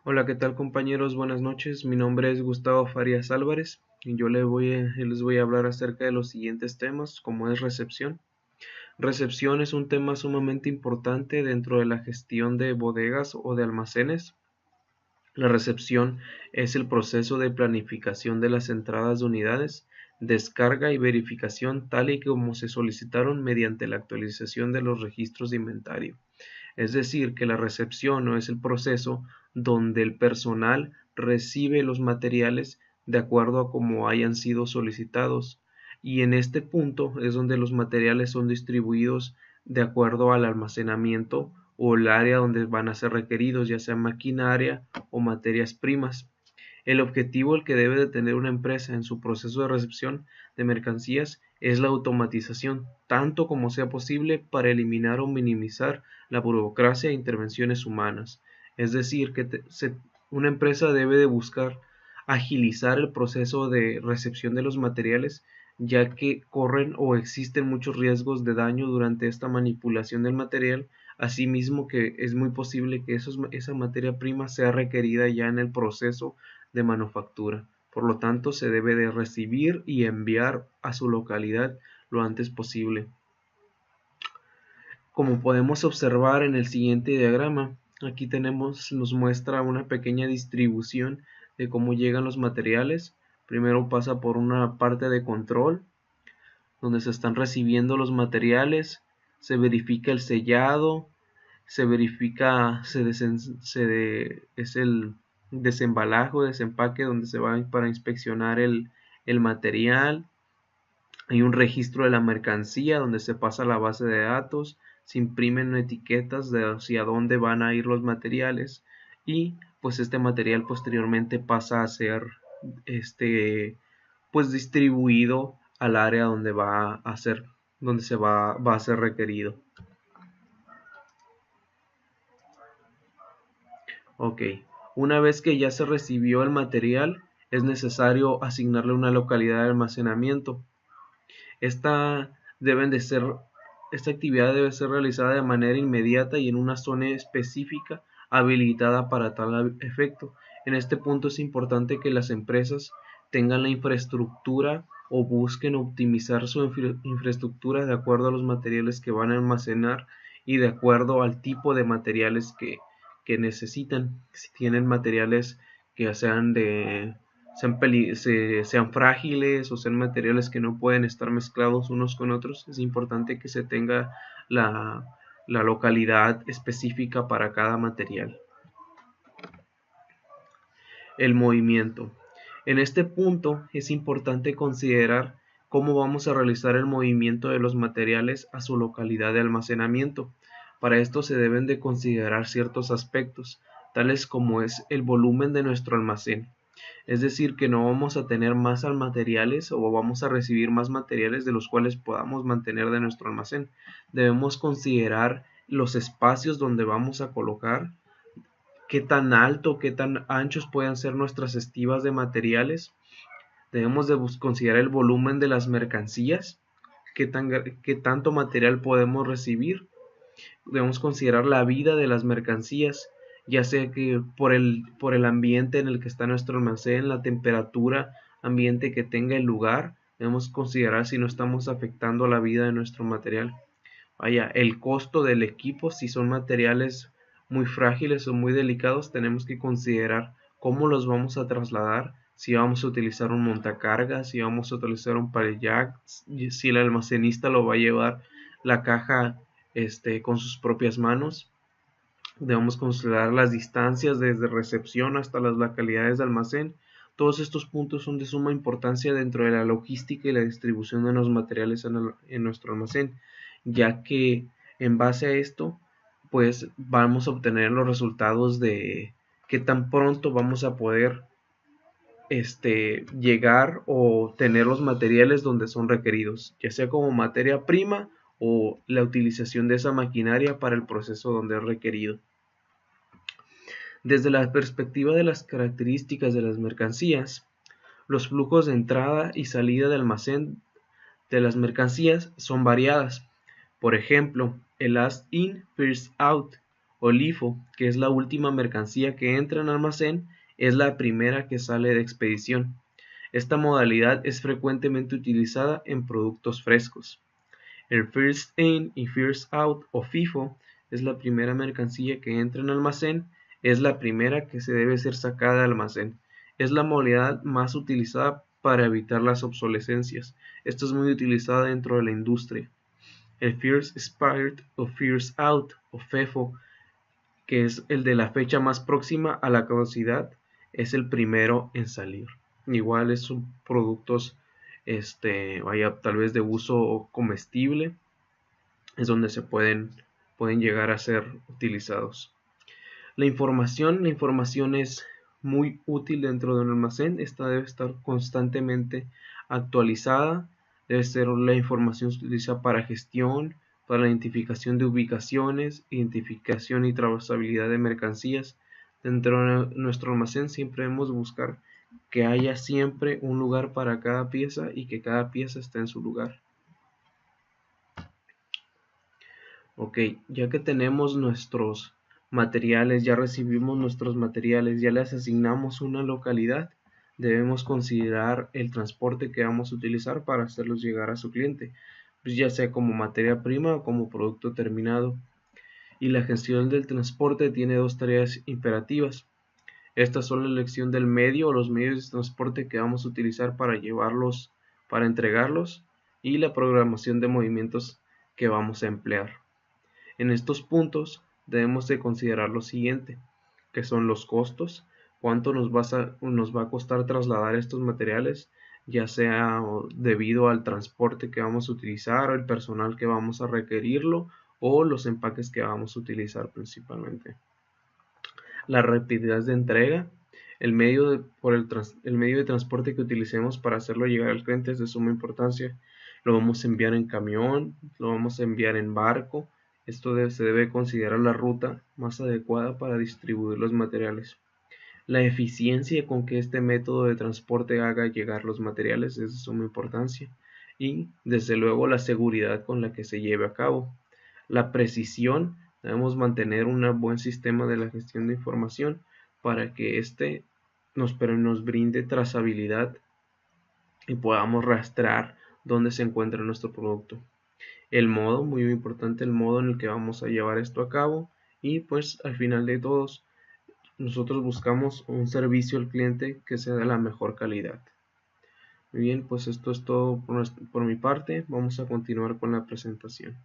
Hola, ¿qué tal compañeros? Buenas noches. Mi nombre es Gustavo Farías Álvarez y yo les voy a hablar acerca de los siguientes temas, como es recepción. Recepción es un tema sumamente importante dentro de la gestión de bodegas o de almacenes. La recepción es el proceso de planificación de las entradas de unidades, descarga y verificación tal y como se solicitaron mediante la actualización de los registros de inventario. Es decir, que la recepción no es el proceso donde el personal recibe los materiales de acuerdo a cómo hayan sido solicitados, y en este punto es donde los materiales son distribuidos de acuerdo al almacenamiento o el área donde van a ser requeridos, ya sea maquinaria o materias primas. El objetivo el que debe de tener una empresa en su proceso de recepción de mercancías es la automatización, tanto como sea posible para eliminar o minimizar la burocracia e intervenciones humanas. Es decir, que una empresa debe de buscar agilizar el proceso de recepción de los materiales, ya que corren o existen muchos riesgos de daño durante esta manipulación del material, asimismo que es muy posible que esa materia prima sea requerida ya en el proceso de manufactura. Por lo tanto, se debe de recibir y enviar a su localidad lo antes posible. Como podemos observar en el siguiente diagrama, aquí nos muestra una pequeña distribución de cómo llegan los materiales. Primero pasa por una parte de control, donde se están recibiendo los materiales, se verifica el sellado, se verifica, es el desembalaje o desempaque donde se va para inspeccionar el material. Hay un registro de la mercancía donde se pasa a la base de datos, se imprimen etiquetas de hacia dónde van a ir los materiales y pues este material posteriormente pasa a ser pues distribuido al área donde va a ser, donde va a ser requerido. Ok, una vez que ya se recibió el material, es necesario asignarle una localidad de almacenamiento. Esta, deben de ser, esta actividad debe ser realizada de manera inmediata y en una zona específica habilitada para tal efecto. En este punto es importante que las empresas tengan la infraestructura o busquen optimizar su infraestructura de acuerdo a los materiales que van a almacenar y de acuerdo al tipo de materiales que necesitan. Si tienen materiales que sean frágiles o sean materiales que no pueden estar mezclados unos con otros, es importante que se tenga la, la localidad específica para cada material. El movimiento. En este punto es importante considerar cómo vamos a realizar el movimiento de los materiales a su localidad de almacenamiento. Para esto se deben de considerar ciertos aspectos, tales como es el volumen de nuestro almacén. Es decir, que no vamos a tener más materiales o vamos a recibir más materiales de los cuales podamos mantener de nuestro almacén. Debemos considerar los espacios donde vamos a colocar, qué tan alto, qué tan anchos pueden ser nuestras estivas de materiales. Debemos de considerar el volumen de las mercancías, qué tanto material podemos recibir. Debemos considerar la vida de las mercancías, ya sea que por el ambiente en el que está nuestro almacén, la temperatura ambiente que tenga el lugar, debemos considerar si no estamos afectando la vida de nuestro material. Vaya, el costo del equipo, si son materiales muy frágiles o muy delicados, tenemos que considerar cómo los vamos a trasladar, si vamos a utilizar un montacargas, si vamos a utilizar un pallet jack, si el almacenista lo va a llevar la caja con sus propias manos. Debemos considerar las distancias desde recepción hasta las localidades de almacén. Todos estos puntos son de suma importancia dentro de la logística y la distribución de los materiales en nuestro almacén, ya que en base a esto, pues vamos a obtener los resultados de qué tan pronto vamos a poder llegar o tener los materiales donde son requeridos, ya sea como materia prima o la utilización de esa maquinaria para el proceso donde es requerido. Desde la perspectiva de las características de las mercancías, los flujos de entrada y salida del almacén de las mercancías son variadas. Por ejemplo, el last in, first out o LIFO, que es la última mercancía que entra en almacén, es la primera que sale de expedición. Esta modalidad es frecuentemente utilizada en productos frescos. El First In y First Out o FIFO es la primera mercancía que entra en almacén, es la primera que se debe ser sacada de almacén. Es la modalidad más utilizada para evitar las obsolescencias. Esto es muy utilizada dentro de la industria. El First Expired o First Out o FEFO, que es el de la fecha más próxima a la caducidad, es el primero en salir. Igual son productos tal vez de uso comestible, es donde pueden llegar a ser utilizados. La información es muy útil dentro de un almacén. Esta debe estar constantemente actualizada. Debe ser la información que se utiliza para gestión, para la identificación de ubicaciones, identificación y trazabilidad de mercancías. Dentro de nuestro almacén siempre debemos buscar que haya siempre un lugar para cada pieza y que cada pieza esté en su lugar. Ok, ya que tenemos nuestros materiales, ya recibimos nuestros materiales, ya les asignamos una localidad, debemos considerar el transporte que vamos a utilizar para hacerlos llegar a su cliente, pues ya sea como materia prima o como producto terminado. Y la gestión del transporte tiene dos tareas imperativas. Estas son la elección del medio o los medios de transporte que vamos a utilizar para llevarlos, para entregarlos, y la programación de movimientos que vamos a emplear. En estos puntos debemos de considerar lo siguiente, que son los costos, cuánto nos va a costar trasladar estos materiales, ya sea debido al transporte que vamos a utilizar, el personal que vamos a requerirlo o los empaques que vamos a utilizar principalmente. La rapidez de entrega, el medio de transporte que utilicemos para hacerlo llegar al cliente es de suma importancia. Lo vamos a enviar en camión, lo vamos a enviar en barco. Se debe considerar la ruta más adecuada para distribuir los materiales. La eficiencia con que este método de transporte haga llegar los materiales es de suma importancia. Y desde luego la seguridad con la que se lleve a cabo. La precisión, debemos mantener un buen sistema de la gestión de información para que nos brinde trazabilidad y podamos rastrear dónde se encuentra nuestro producto. El modo, muy importante el modo en el que vamos a llevar esto a cabo, y pues al final de todos nosotros buscamos un servicio al cliente que sea de la mejor calidad. Muy bien, pues esto es todo por mi parte. Vamos a continuar con la presentación.